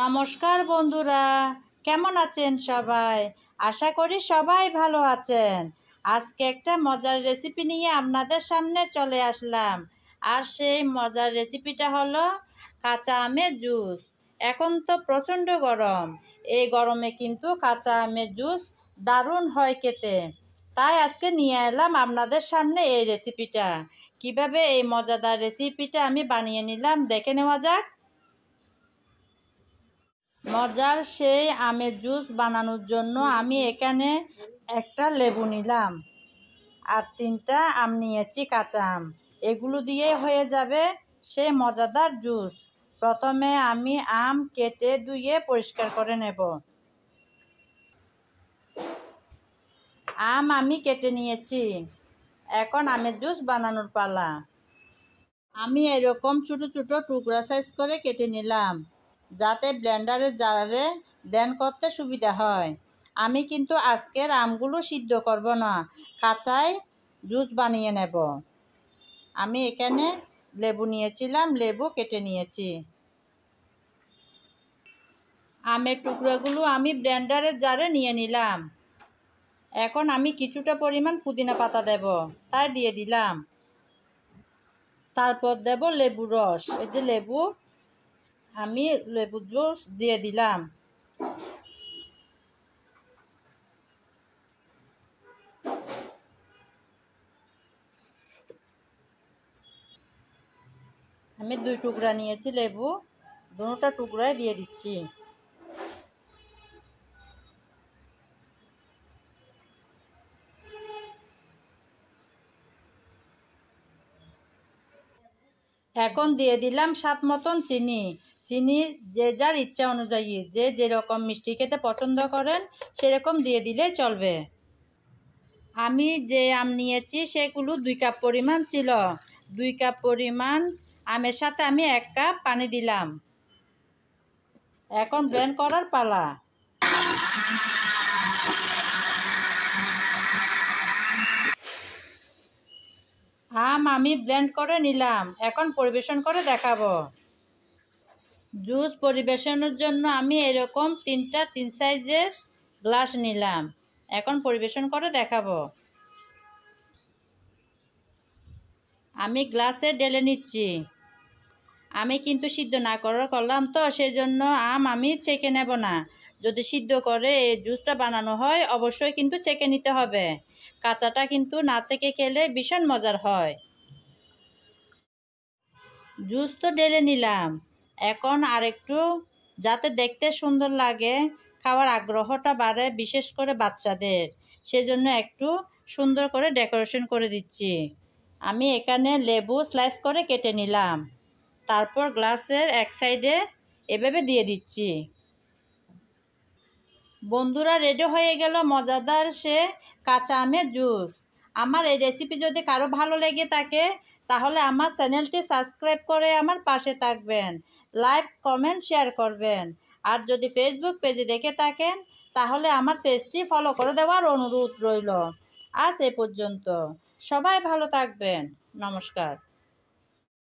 নমস্কার বন্ধুরা, কেমন আছেন সবাই? আশা করি সবাই ভালো আছেন। আজকে একটা মজার রেসিপি নিয়ে আপনাদের সামনে চলে আসলাম। আর সেই মজার রেসিপিটা হলো কাঁচা আমের জুস। এখন তো প্রচণ্ড গরম, এই গরমে কিন্তু কাঁচা আমের জুস দারুণ হয় খেতে। তাই আজকে নিয়ে এলাম আপনাদের সামনে এই রেসিপিটা। কিভাবে এই মজাদার রেসিপিটা আমি বানিয়ে নিলাম দেখে নেওয়া যাক। মজার সেই আমের জুস বানানোর জন্য আমি এখানে একটা লেবু নিলাম আর 3টা আম নিয়েছি, কাঁচা আম। এগুলো দিয়ে হয়ে যাবে সেই মজাদার জুস। প্রথমে আমি আম কেটে ধুয়ে পরিষ্কার করে নেব। আম আমি কেটে নিয়েছি, এখন আমের জুস বানানোর পালা। আমি এরকম ছোটো ছোটো টুকরা সাইজ করে কেটে নিলাম, যাতে ব্লেন্ডারের জারে ব্লেন্ড করতে সুবিধা হয়। আমি কিন্তু আজকের আমগুলো সিদ্ধ করব না, কাঁচাই জুস বানিয়ে নেব। আমি এখানে লেবু নিয়েছিলাম, লেবু কেটে নিয়েছি। আমের টুকরাগুলো আমি ব্লেন্ডারের জারে নিয়ে নিলাম। এখন আমি কিছুটা পরিমাণ পুদিনা পাতা দেব, তাই দিয়ে দিলাম। তারপর দেব লেবুর রস। এই যে লেবু, আমি লেবুর জুস দিয়ে দিলাম। আমি 2 টুকরা নিয়েছি লেবু, দুটো টুকরায় দিয়ে দিচ্ছি। এখন দিয়ে দিলাম স্বাদ মতন চিনি। চিনি যে যার ইচ্ছা অনুযায়ী, যে যেরকম মিষ্টি খেতে পছন্দ করেন সেরকম দিয়ে দিলে চলবে। আমি যে আম নিয়েছি সেগুলো 2 কাপ পরিমাণ ছিল। 2 কাপ পরিমাণ আমের সাথে আমি 1 কাপ পানি দিলাম। এখন ব্লেন্ড করার পালা। আম আমি ব্লেন্ড করে নিলাম, এখন পরিবেশন করে দেখাবো। জুস পরিবেশনের জন্য আমি এরকম 3টা 3 সাইজের গ্লাস নিলাম, এখন পরিবেশন করে দেখাবো। আমি গ্লাসে ঢেলে নিচ্ছি। আমি কিন্তু সিদ্ধ না করে করলাম তো, সেই জন্য আম আমি ছেঁকে নেব না। যদি সিদ্ধ করে এই জুসটা বানানো হয় অবশ্যই কিন্তু ছেঁকে নিতে হবে। কাঁচাটা কিন্তু না ছেঁকে খেলে ভীষণ মজার হয়। জুস তো ঢেলে নিলাম, এখন আরেকটু যাতে দেখতে সুন্দর লাগে, খাওয়ার আগ্রহটা বাড়ে, বিশেষ করে বাচ্চাদের, সেজন্য একটু সুন্দর করে ডেকোরেশন করে দিচ্ছি। আমি এখানে লেবু স্লাইস করে কেটে নিলাম, তারপর গ্লাসের এক সাইডে এভাবে দিয়ে দিচ্ছি। বন্ধুরা, রেডি হয়ে গেল মজাদার সে কাঁচা আমের জুস। আমার এই রেসিপি যদি কারো ভালো লেগে থাকে তাহলে আমার চ্যানেলটি সাবস্ক্রাইব করে আমার পাশে থাকবেন, লাইক কমেন্ট শেয়ার করবেন। আর যদি ফেসবুক পেজে দেখে থাকেন তাহলে আমার পেজটি ফলো করে দেওয়ার অনুরোধ রইল। আজ এ পর্যন্ত, সবাই ভালো থাকবেন। নমস্কার।